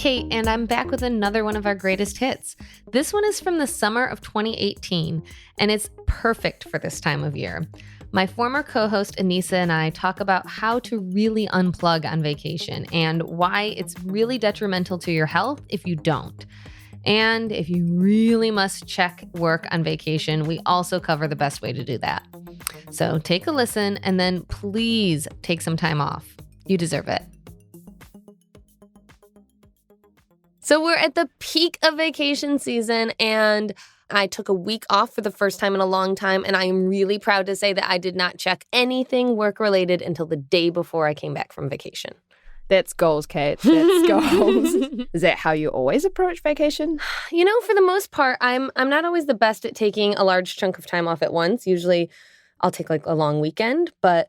Kate, and I'm back with another one of our greatest hits. This one is from the summer of 2018, and it's perfect for this time of year. My former co-host Anissa and I talk about how to really unplug on vacation and why it's really detrimental to your health if you don't. And if you really must check work on vacation, we also cover the best way to do that. So take a listen and then please take some time off. You deserve it. So we're at the peak of vacation season, and I took a week off for the first time in a long time, and I am really proud to say that I did not check anything work-related until the day before I came back from vacation. That's goals, Kate. That's goals. Is that how you always approach vacation? You know, for the most part, I'm not always the best at taking a large chunk of time off at once. Usually I'll take like a long weekend, but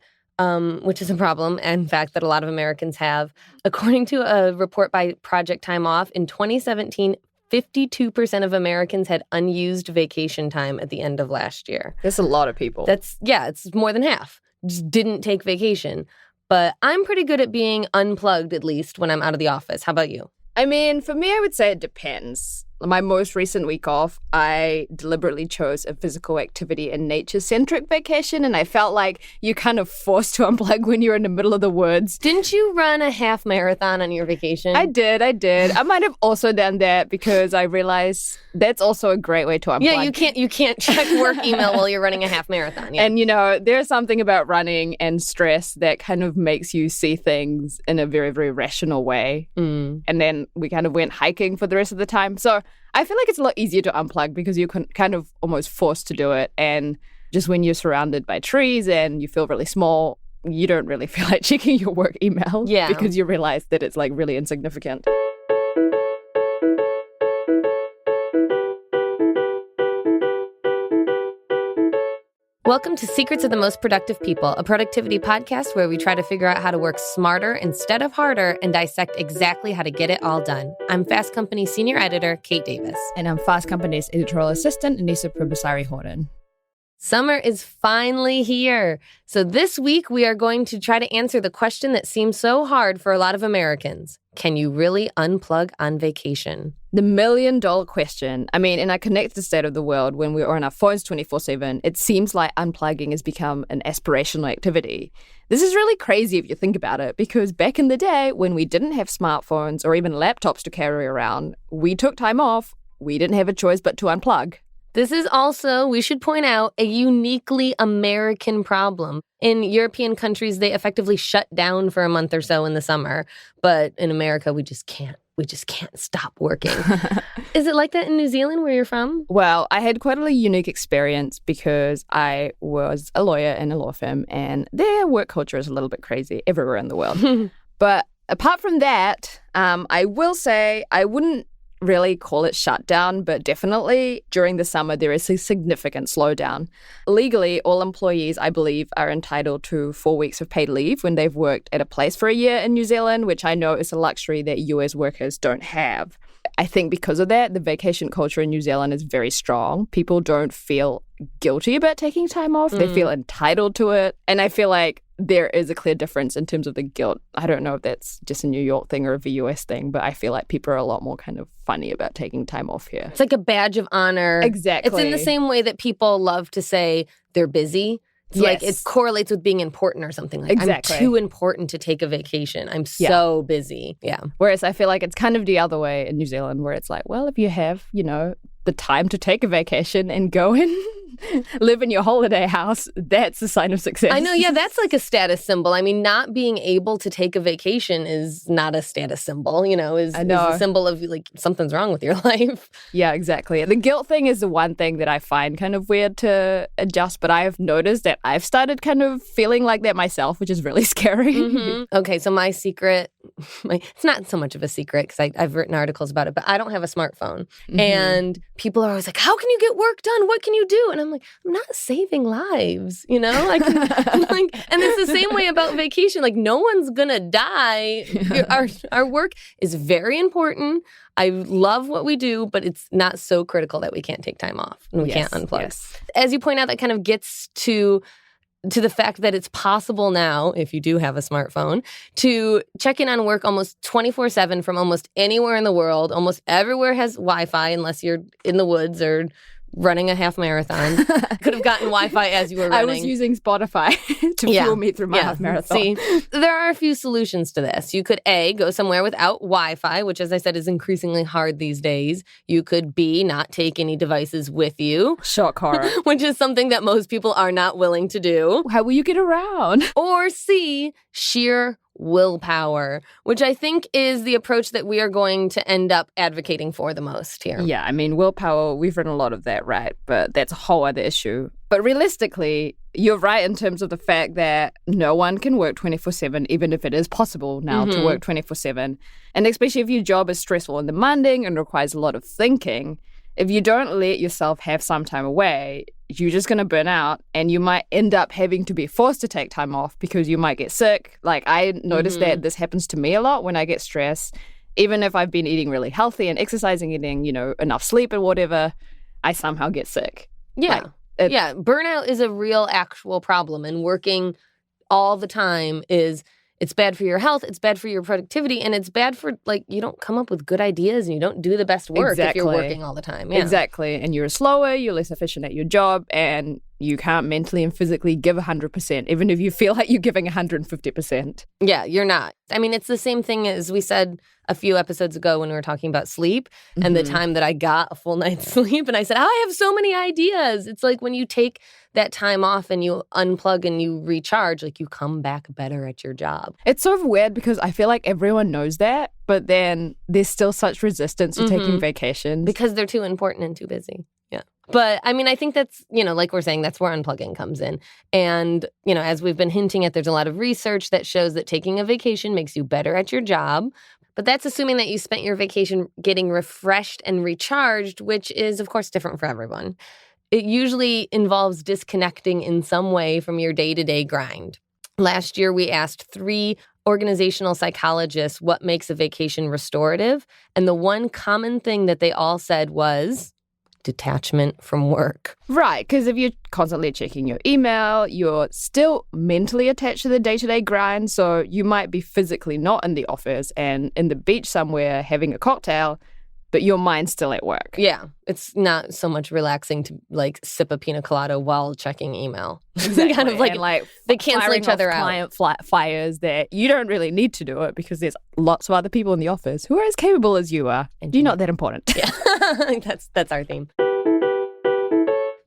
which is a problem, in fact, that a lot of Americans have. According to a report by Project Time Off, in 2017, 52% of Americans had unused vacation time at the end of last year. That's a lot of people. It's more than half. Just didn't take vacation. But I'm pretty good at being unplugged, at least, when I'm out of the office. How about you? I mean, for me, I would say it depends. My most recent week off, I deliberately chose a physical activity and nature-centric vacation, and I felt like you're kind of forced to unplug when you're in the middle of the woods. Didn't you run a half marathon on your vacation? I did. I might have also done that because I realized that's also a great way to unplug. Yeah, you can't check work email while you're running a half marathon. Yeah. And, you know, there's something about running and stress that kind of makes you see things in a very, very rational way. And then we kind of went hiking for the rest of the time. So I feel like it's a lot easier to unplug because you're kind of almost forced to do it. And just when you're surrounded by trees and you feel really small, you don't really feel like checking your work email because you realize that it's like really insignificant. Welcome to Secrets of the Most Productive People, a productivity podcast where we try to figure out how to work smarter instead of harder and dissect exactly how to get it all done. I'm Fast Company's senior editor, Kate Davis. And I'm Fast Company's editorial assistant, Anissa Prabhasari-Horton. Summer is finally here. So this week, we are going to try to answer the question that seems so hard for a lot of Americans. Can you really unplug on vacation? The million-dollar question. I mean, in our connected state of the world, when we're on our phones 24/7, it seems like unplugging has become an aspirational activity. This is really crazy if you think about it, because back in the day, when we didn't have smartphones or even laptops to carry around, we took time off. We didn't have a choice but to unplug. This is also, we should point out, a uniquely American problem. In European countries, they effectively shut down for a month or so in the summer. But in America, we just can't stop working. Is it like that in New Zealand, where you're from? Well, I had quite a unique experience because I was a lawyer in a law firm, and their work culture is a little bit crazy everywhere in the world. But apart from that, I will say I wouldn't really call it shutdown, but definitely during the summer there is a significant slowdown. Legally, all employees, I believe, are entitled to 4 weeks of paid leave when they've worked at a place for a year in New Zealand, which I know is a luxury that US workers don't have. I think because of that, the vacation culture in New Zealand is very strong. People don't feel guilty about taking time off. They feel entitled to it. And I feel like there is a clear difference in terms of the guilt. I don't know if that's just a New York thing or a US thing, but I feel like people are a lot more kind of funny about taking time off here. It's like a badge of honor. Exactly. It's in the same way that people love to say they're busy. It's like it correlates with being important or something. Like, exactly. I'm too important to take a vacation. I'm so busy. Yeah. Whereas I feel like it's kind of the other way in New Zealand, where it's like, well, if you have, you know, the time to take a vacation and go and live in your holiday house, that's a sign of success. I know, yeah, that's like a status symbol. I mean, not being able to take a vacation is not a status symbol, you know, is a symbol of like something's wrong with your life. Yeah, exactly. The guilt thing is the one thing that I find kind of weird to adjust, but I have noticed that I've started kind of feeling like that myself, which is really scary. Okay, so my secret, it's not so much of a secret because I've written articles about it, but I don't have a smartphone. And people are always like, how can you get work done? What can you do? And I'm like, I'm not saving lives, you know? Like, and it's the same way about vacation. Like, no one's gonna die. Our work is very important. I love what we do, but it's not so critical that we can't take time off and we can't unplug. As you point out, that kind of gets to to the fact that it's possible now, if you do have a smartphone, to check in on work almost 24/7 from almost anywhere in the world. Almost everywhere has Wi-Fi unless you're in the woods or running a half marathon. Could have gotten Wi-Fi as you were running. I was using Spotify to fuel me through my half marathon. See, there are a few solutions to this. You could A, go somewhere without Wi-Fi, which, as I said, is increasingly hard these days. You could B, not take any devices with you. Shock horror. Which is something that most people are not willing to do. How will you get around? Or C, sheer willpower, which I think is the approach that we are going to end up advocating for the most here. Yeah, I mean, willpower, we've written a lot of that, right? But that's a whole other issue. But realistically, you're right in terms of the fact that no one can work 24/7, even if it is possible now to work 24/7. And especially if your job is stressful and demanding and requires a lot of thinking, if you don't let yourself have some time away, you're just going to burn out and you might end up having to be forced to take time off because you might get sick. Like, I noticed that this happens to me a lot when I get stressed. Even if I've been eating really healthy and exercising, getting, enough sleep and whatever, I somehow get sick. Yeah. Burnout is a real actual problem, and working all the time it's bad for your health, it's bad for your productivity, and it's bad for, you don't come up with good ideas and you don't do the best work if you're working all the time. Yeah. Exactly. And you're slower, you're less efficient at your job, and you can't mentally and physically give 100%, even if you feel like you're giving 150%. Yeah, you're not. I mean, it's the same thing as we said a few episodes ago when we were talking about sleep and the time that I got a full night's sleep. And I said, I have so many ideas. It's like when you take that time off and you unplug and you recharge, you come back better at your job. It's sort of weird because I feel like everyone knows that, but then there's still such resistance to taking vacations. Because they're too important and too busy. Yeah. But I mean, I think that's, like we're saying, that's where unplugging comes in. And, as we've been hinting at, there's a lot of research that shows that taking a vacation makes you better at your job. But that's assuming that you spent your vacation getting refreshed and recharged, which is, of course, different for everyone. It usually involves disconnecting in some way from your day-to-day grind. Last year, we asked 3 organizational psychologists what makes a vacation restorative. And the one common thing that they all said was detachment from work. Right, because if you're constantly checking your email, you're still mentally attached to the day-to-day grind, so you might be physically not in the office and in the beach somewhere having a cocktail, but your mind's still at work. Yeah, it's not so much relaxing to sip a pina colada while checking email. Exactly. Kind of and they cancel each other out. Client fires that you don't really need to do it because there's lots of other people in the office who are as capable as you are. And you're not that important. Yeah, that's our theme.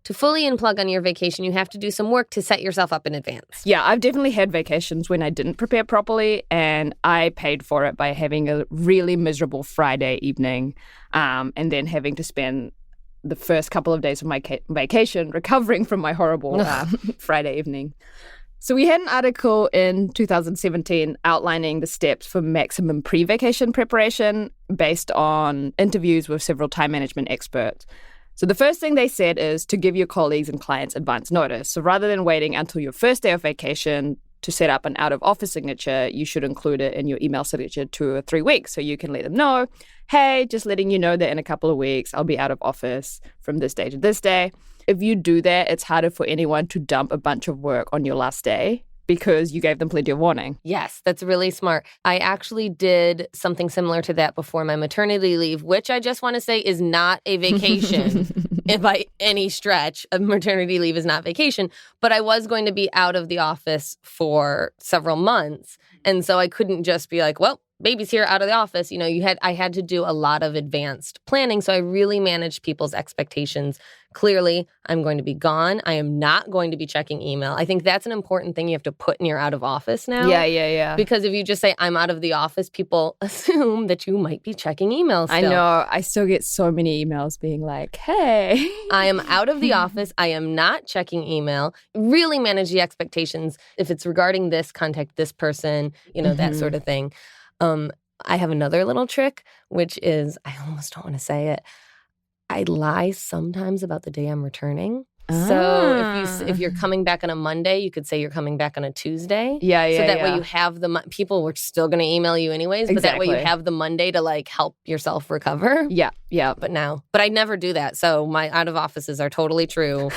To fully unplug on your vacation, you have to do some work to set yourself up in advance. Yeah, I've definitely had vacations when I didn't prepare properly, and I paid for it by having a really miserable Friday evening and then having to spend the first couple of days of my vacation recovering from my horrible Friday evening. So we had an article in 2017 outlining the steps for maximum pre-vacation preparation based on interviews with several time management experts. So the first thing they said is to give your colleagues and clients advance notice. So rather than waiting until your first day of vacation to set up an out-of-office signature, you should include it in your email signature 2 or 3 weeks. So you can let them know, hey, just letting you know that in a couple of weeks, I'll be out of office from this day to this day. If you do that, it's harder for anyone to dump a bunch of work on your last day because you gave them plenty of warning. Yes, that's really smart. I actually did something similar to that before my maternity leave, which I just want to say is not a vacation. By any stretch, a maternity leave is not vacation. But I was going to be out of the office for several months. And so I couldn't just be like, well, baby's here, out of the office. I had to do a lot of advanced planning. So I really managed people's expectations. Clearly, I'm going to be gone. I am not going to be checking email. I think that's an important thing you have to put in your out of office now. Yeah. Because if you just say, I'm out of the office, people assume that you might be checking email still. I know. I still get so many emails being like, hey. I am out of the office. I am not checking email. Really manage the expectations. If it's regarding this, contact this person, that sort of thing. I have another little trick, which is, I almost don't want to say it. I lie sometimes about the day I'm returning. So if you're coming back on a Monday, you could say you're coming back on a Tuesday. So that way you have people were still going to email you anyways, but that way you have the Monday to like help yourself recover. Yeah. But I never do that. So my out of offices are totally true.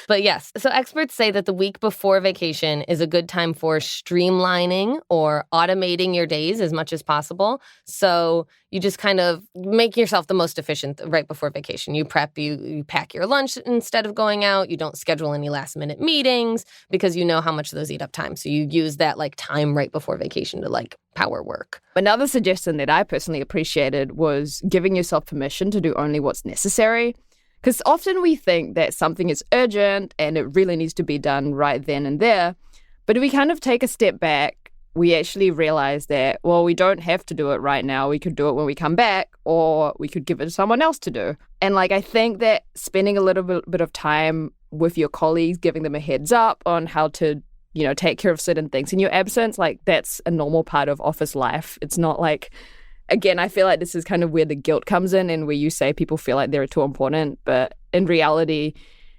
But yes, so experts say that the week before vacation is a good time for streamlining or automating your days as much as possible. So you just kind of make yourself the most efficient right before vacation. You prep, you pack your lunch instead of going out. You don't schedule any last minute meetings because you know how much those eat up time. So you use that like time right before vacation to like power work. Another suggestion that I personally appreciated was giving yourself permission to do only what's necessary. Because often we think that something is urgent and it really needs to be done right then and there. But if we kind of take a step back, we actually realize that, well, we don't have to do it right now. We could do it when we come back, or we could give it to someone else to do. And like, I think that spending a little bit of time with your colleagues, giving them a heads up on how to, take care of certain things in your absence, like that's a normal part of office life. It's not like, again, I feel like this is kind of where the guilt comes in and where you say people feel like they're too important. But in reality,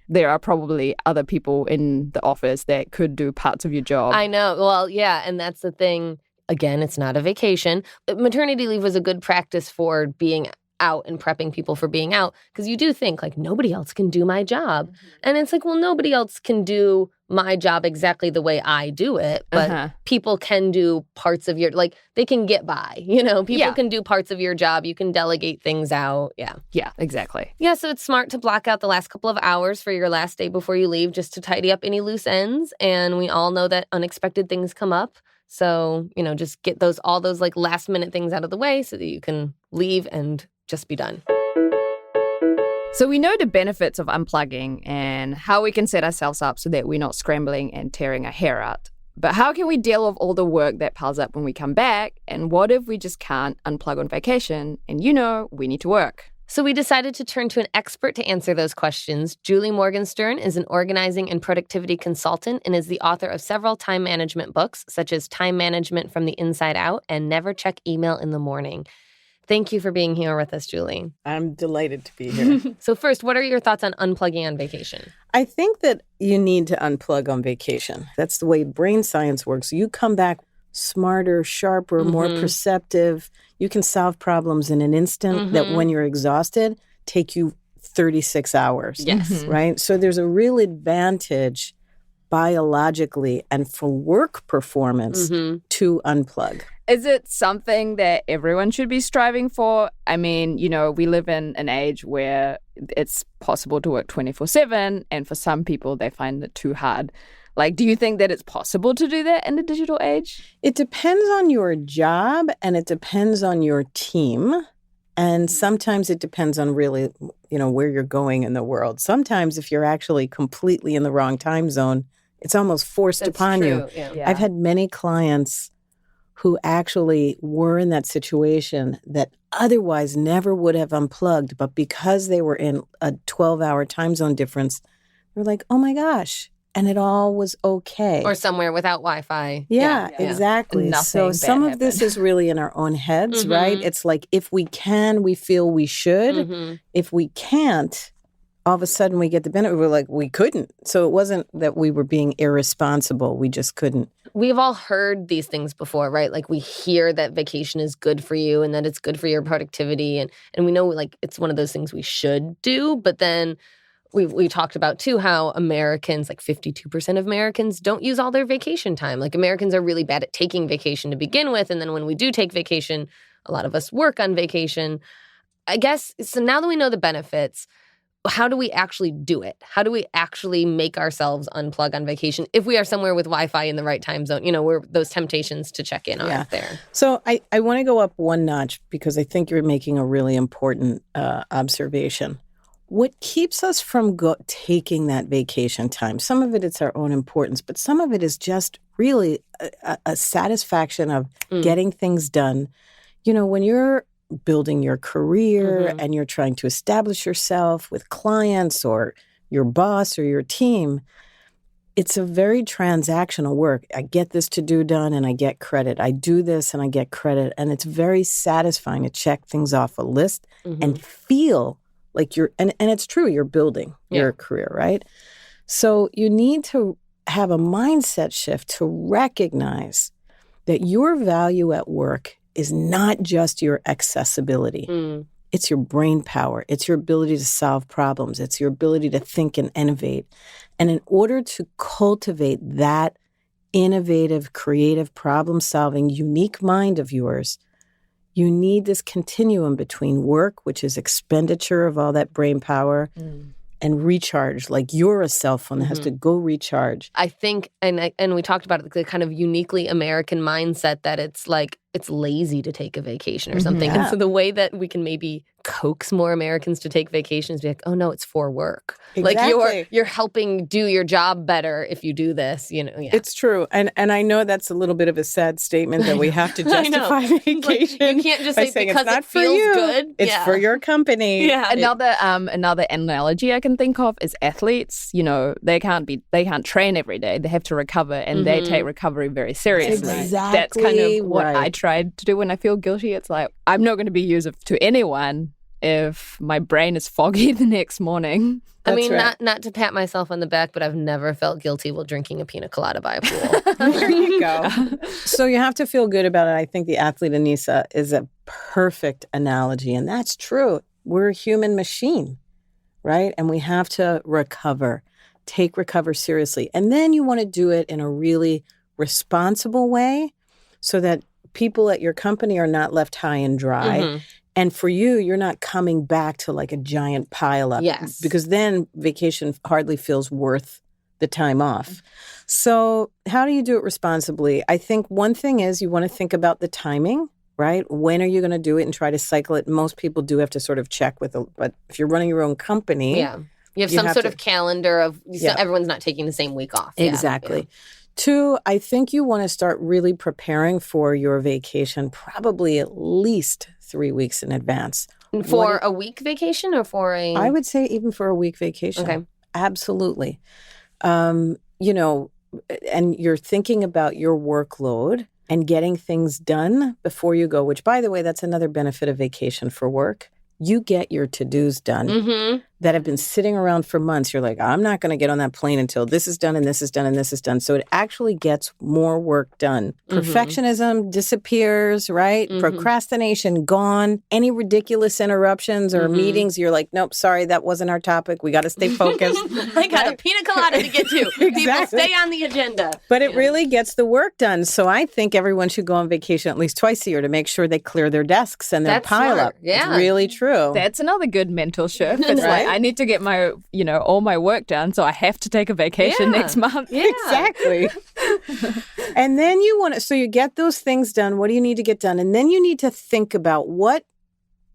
there are probably other people in the office that could do parts of your job. I know. Well, yeah. And that's the thing. Again, it's not a vacation. Maternity leave was a good practice for being out and prepping people for being out, because you do think like nobody else can do my job. And it's like, well, nobody else can do my job exactly the way I do it, but people can do parts of your, like they can get by, people can do parts of your job. You can delegate things out. Yeah, exactly. Yeah, so it's smart to block out the last couple of hours for your last day before you leave just to tidy up any loose ends. And we all know that unexpected things come up. So, just get all those like last minute things out of the way so that you can leave and just be done. So we know the benefits of unplugging and how we can set ourselves up so that we're not scrambling and tearing our hair out. But how can we deal with all the work that piles up when we come back? And what if we just can't unplug on vacation and we need to work? So we decided to turn to an expert to answer those questions. Julie Morgenstern is an organizing and productivity consultant and is the author of several time management books, such as Time Management from the Inside Out and Never Check Email in the Morning. Thank you for being here with us, Julie. I'm delighted to be here. So first, what are your thoughts on unplugging on vacation? I think that you need to unplug on vacation. That's the way brain science works. You come back smarter, sharper, more perceptive. You can solve problems in an instant that when you're exhausted take you 36 hours. Yes. Right? So there's a real advantage biologically and for work performance to unplug. Is it something that everyone should be striving for? I mean, we live in an age where it's possible to work 24/7, and for some people, they find it too hard. Like, do you think that it's possible to do that in the digital age? It depends on your job, and it depends on your team. And sometimes it depends on really, where you're going in the world. Sometimes if you're actually completely in the wrong time zone, it's almost forced upon you. Yeah. I've had many clients who actually were in that situation that otherwise never would have unplugged, but because they were in a 12-hour time zone difference, they're like, oh my gosh, and it all was okay. Or somewhere without Wi-Fi. Yeah, exactly. So some of this is really in our own heads, right? It's like if we can, we feel we should. If we can't, all of a sudden we get the benefit. We're like, we couldn't. So it wasn't that we were being irresponsible. We just couldn't. We've all heard these things before, right? Like we hear that vacation is good for you and that it's good for your productivity. And we know like it's one of those things we should do. But then we talked about too how Americans, like 52% of Americans don't use all their vacation time. Like Americans are really bad at taking vacation to begin with. And then when we do take vacation, a lot of us work on vacation. I guess, so now that we know the benefits, how do we actually do it? How do we actually make ourselves unplug on vacation if we are somewhere with Wi-Fi in the right time zone? Where those temptations to check in aren't there. So I want to go up one notch because I think you're making a really important observation. What keeps us from taking that vacation time? Some of it's our own importance, but some of it is just really a satisfaction of getting things done. When you're building your career and you're trying to establish yourself with clients or your boss or your team, it's a very transactional work. I get this to-do done and I get credit. I do this and I get credit. And it's very satisfying to check things off a list and feel Like and it's true, you're building your career, right? So you need to have a mindset shift to recognize that your value at work is not just your accessibility. It's your brain power. It's your ability to solve problems. It's your ability to think and innovate. And in order to cultivate that innovative, creative, problem-solving, unique mind of yours, you need this continuum between work, which is expenditure of all that brain power, and recharge. Like you're a cell phone that has to go recharge. I think, and we talked about it, the kind of uniquely American mindset that it's like, it's lazy to take a vacation or something. Yeah. And so the way that we can maybe coax more Americans to take vacations, be like, oh no, it's for work. Exactly. Like you're helping do your job better if you do this, you know. Yeah. It's true. And I know that's a little bit of a sad statement that we have to justify vacation. Like, you can't just by say saying because it's not it feels for you. good. It's for your company. Yeah. Another analogy I can think of is athletes. You know, they can't train every day. They have to recover, and they take recovery very seriously. Exactly. That's kind of what right. I tried to do when I feel guilty. It's like, I'm not going to be useful to anyone if my brain is foggy the next morning. I mean, right. not to pat myself on the back, but I've never felt guilty while drinking a pina colada by a pool. There you go. So you have to feel good about it. I think the athlete Anissa is a perfect analogy, and that's true. We're a human machine, right? And we have to recover seriously. And then you want to do it in a really responsible way so that people at your company are not left high and dry. And for you, you're not coming back to like a giant pileup. Yes. Because then vacation hardly feels worth the time off. So how do you do it responsibly? I think one thing is you want to think about the timing, right? When are you going to do it and try to cycle it? Most people do have to sort of check but if you're running your own company. Yeah. You have some sort of calendar of, so everyone's not taking the same week off. Exactly. Yeah. 2, I think you want to start really preparing for your vacation probably at least 3 weeks in advance. For a week vacation or for a... I would say even for a week vacation. Okay. Absolutely. You know, and you're thinking about your workload and getting things done before you go, which, by the way, that's another benefit of vacation for work. You get your to-dos done that have been sitting around for months. You're like, I'm not going to get on that plane until this is done and this is done and this is done. So it actually gets more work done. Perfectionism disappears, right? Procrastination gone. Any ridiculous interruptions or meetings, you're like, nope, sorry, that wasn't our topic. We got to stay focused. I got a pina colada to get to. Exactly. People, stay on the agenda. But it really gets the work done. So I think everyone should go on vacation at least twice a year to make sure they clear their desks and their That's pile smart. up. Yeah. It's really true. That's another good mental shift. It's like, I need to get my, all my work done, so I have to take a vacation next month. Yeah. Exactly. And then so you get those things done. What do you need to get done? And then you need to think about what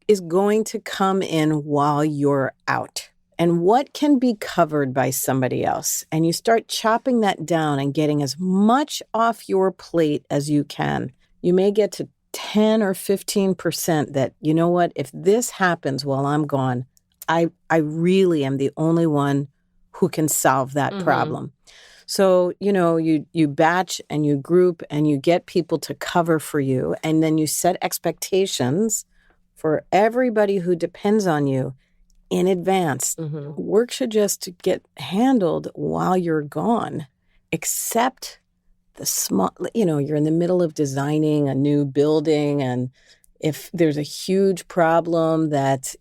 is going to come in while you're out and what can be covered by somebody else. And you start chopping that down and getting as much off your plate as you can. You may get to 10 or 15% that, you know what, if this happens while I'm gone, I really am the only one who can solve that problem. So, you batch and you group and you get people to cover for you. And then you set expectations for everybody who depends on you in advance. Work should just get handled while you're gone, except the small, you're in the middle of designing a new building. And if there's a huge problem that,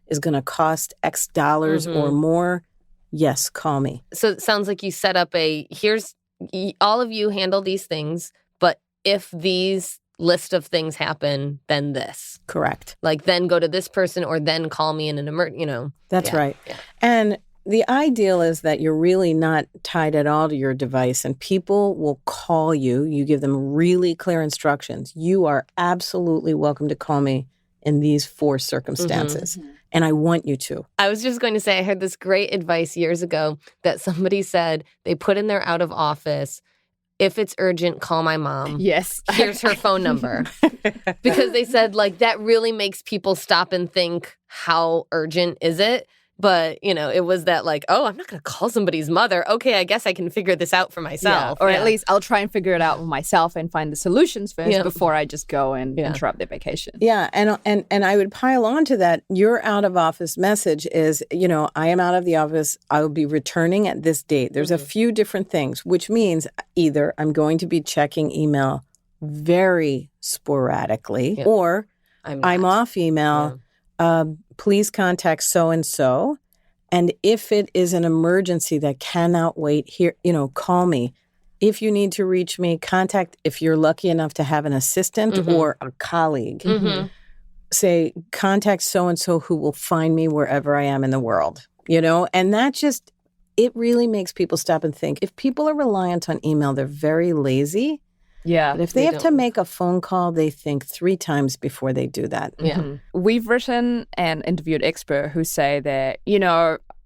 is going to cost X dollars or more, yes, call me. So it sounds like you set up all of you handle these things, but if these list of things happen, then this. Correct. Like then go to this person or then call me in an emergency, That's right. Yeah. And the ideal is that you're really not tied at all to your device and people will call you. You give them really clear instructions. You are absolutely welcome to call me in these 4 circumstances. And I want you to. I was just going to say, I heard this great advice years ago that somebody said they put in their out of office, if it's urgent, call my mom. Yes. Here's her phone number. Because they said, like, that really makes people stop and think, how urgent is it? But, it was that like, oh, I'm not going to call somebody's mother. Okay, I guess I can figure this out for myself. Or at least I'll try and figure it out for myself and find the solutions first before I just go and interrupt their vacation. Yeah. And I would pile on to that. Your out of office message is, I am out of the office. I will be returning at this date. There's a few different things, which means either I'm going to be checking email very sporadically or I'm off email. Please contact so-and-so. And if it is an emergency that cannot wait here, call me. If you need to reach me, contact, if you're lucky enough to have an assistant or a colleague, say, contact so-and-so who will find me wherever I am in the world, and that just, it really makes people stop and think. If people are reliant on email, they're very lazy. Yeah. But if they have to make a phone call, they think 3 times before they do that. Yeah. We've written and interviewed experts who say that,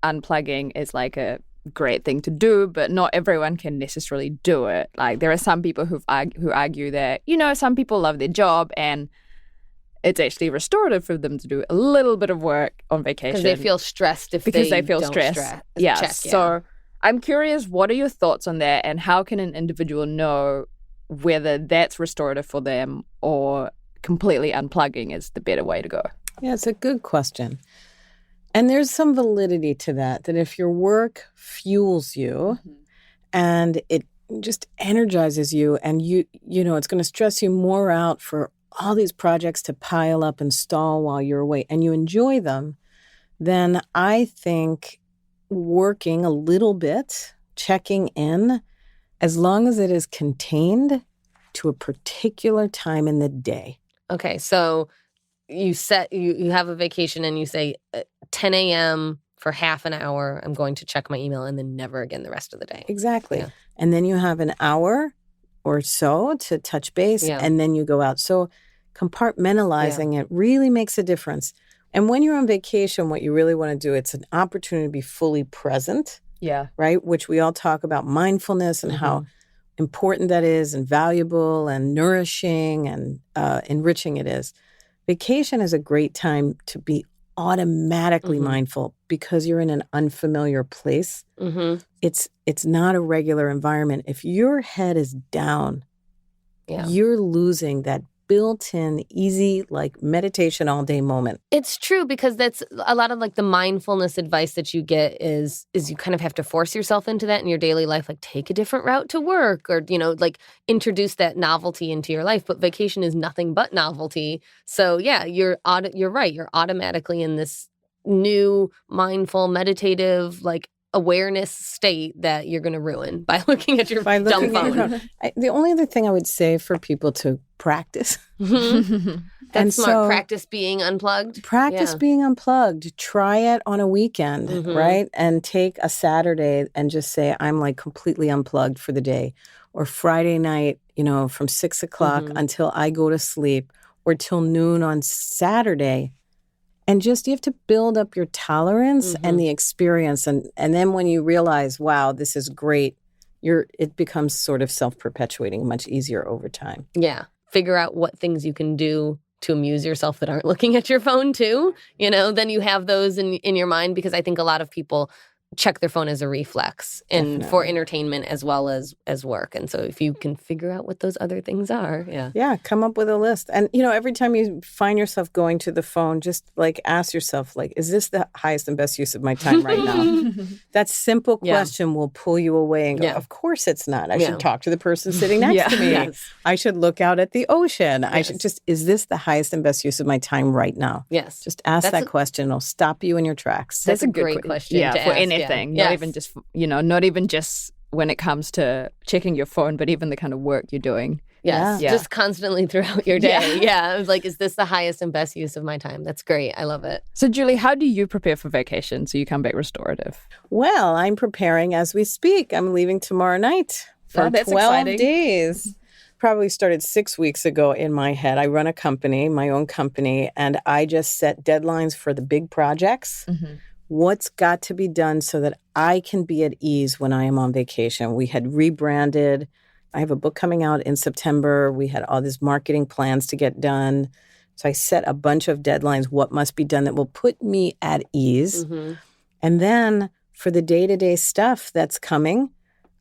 unplugging is like a great thing to do, but not everyone can necessarily do it. Like there are some people who argue that, some people love their job and it's actually restorative for them to do a little bit of work on vacation. Because they feel stressed because they feel stressed. So I'm curious, what are your thoughts on that and how can an individual know whether that's restorative for them or completely unplugging is the better way to go? Yeah, it's a good question. And there's some validity to that if your work fuels you and it just energizes you and it's going to stress you more out for all these projects to pile up and stall while you're away and you enjoy them, then I think working a little bit, checking in, as long as it is contained to a particular time in the day. Okay, so you have a vacation and you say 10 a.m. for half an hour, I'm going to check my email and then never again the rest of the day. Exactly. Yeah. And then you have an hour or so to touch base and then you go out. So compartmentalizing it really makes a difference. And when you're on vacation, what you really want to do, it's an opportunity to be fully present. Yeah. Right? Which we all talk about mindfulness and how important that is and valuable and nourishing and enriching it is. Vacation is a great time to be automatically mindful because you're in an unfamiliar place. It's not a regular environment. If your head is down, you're losing that built-in, easy, like meditation all day moment. It's true because that's a lot of like the mindfulness advice that you get is you kind of have to force yourself into that in your daily life, like take a different route to work or, like introduce that novelty into your life. But vacation is nothing but novelty. So yeah, you're right. You're automatically in this new mindful, meditative, like awareness state that you're going to ruin by looking at your dumb phone. The only other thing I would say for people to practice. That's smart. Practice being unplugged. Practice being unplugged. Try it on a weekend, right? And take a Saturday and just say, I'm like completely unplugged for the day. Or Friday night, from 6 o'clock until I go to sleep or till noon on Saturday. And just you have to build up your tolerance and the experience. And then when you realize, wow, this is great, it becomes sort of self-perpetuating, much easier over time. Yeah. Figure out what things you can do to amuse yourself that aren't looking at your phone too. Then you have those in your mind because I think a lot of people check their phone as a reflex and for entertainment as well as work. And so if you can figure out what those other things are, come up with a list. And, every time you find yourself going to the phone, just like ask yourself, like, is this the highest and best use of my time right now? That simple question will pull you away and go, of course it's not. I should talk to the person sitting next to me. Yes. I should look out at the ocean. I should is this the highest and best use of my time right now? Yes. Just ask that question. It'll stop you in your tracks. That's a great question to for ask. anything. Not even just, not even just when it comes to checking your phone, but even the kind of work you're doing. Yes, just constantly throughout your day. Yeah. I was like, is this the highest and best use of my time? That's great. I love it. So, Julie, how do you prepare for vacation so you come back restorative? Well, I'm preparing as we speak. I'm leaving tomorrow night for 12 days. Probably started 6 weeks ago in my head. I run a company, my own company, and I just set deadlines for the big projects. What's got to be done so that I can be at ease when I am on vacation. We had rebranded. I have a book coming out in September. We had all these marketing plans to get done. So I set a bunch of deadlines, what must be done that will put me at ease. And then for the day-to-day stuff that's coming,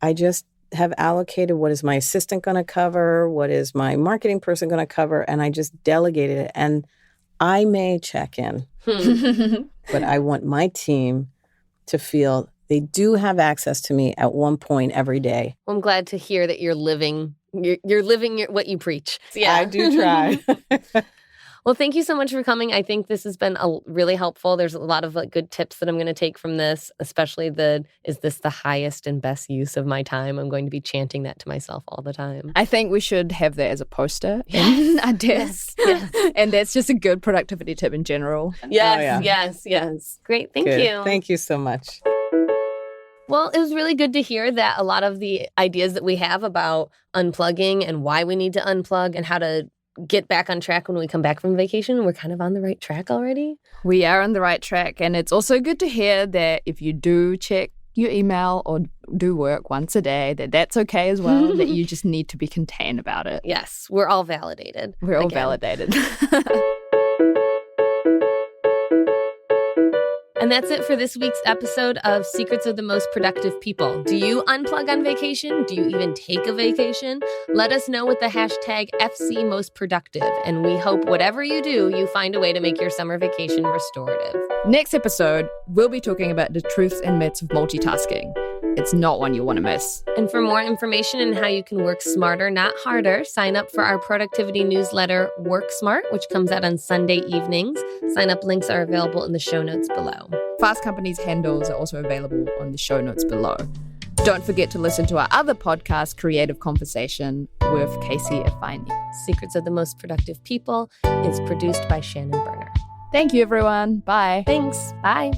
I just have allocated what is my assistant going to cover, what is my marketing person going to cover, and I just delegated it. And I may check in, but I want my team to feel they do have access to me at one point every day. Well, I'm glad to hear that you're living what you preach. Yeah. I do try. Well, thank you so much for coming. I think this has been really helpful. There's a lot of good tips that I'm going to take from this, especially is this the highest and best use of my time? I'm going to be chanting that to myself all the time. I think we should have that as a poster in our desk. Yes. And that's just a good productivity tip in general. Yes. Great. Thank you. Thank you so much. Well, it was really good to hear that a lot of the ideas that we have about unplugging and why we need to unplug and how to get back on track when we come back from vacation, we're kind of on the right track already. We are on the right track. And it's also good to hear that if you do check your email or do work once a day, that's okay as well, that you just need to be contained about it. Yes, we're all validated. We're all validated. And that's it for this week's episode of Secrets of the Most Productive People. Do you unplug on vacation? Do you even take a vacation? Let us know with the hashtag #FCMostProductive. And we hope whatever you do, you find a way to make your summer vacation restorative. Next episode, we'll be talking about the truths and myths of multitasking. It's not one you'll want to miss. And for more information on how you can work smarter, not harder, sign up for our productivity newsletter, Work Smart, which comes out on Sunday evenings. Sign-up links are available in the show notes below. Fast Company's handles are also available on the show notes below. Don't forget to listen to our other podcast, Creative Conversation, with Casey Afine. Secrets of the Most Productive People is produced by Shannon Berner. Thank you, everyone. Bye. Thanks. Bye.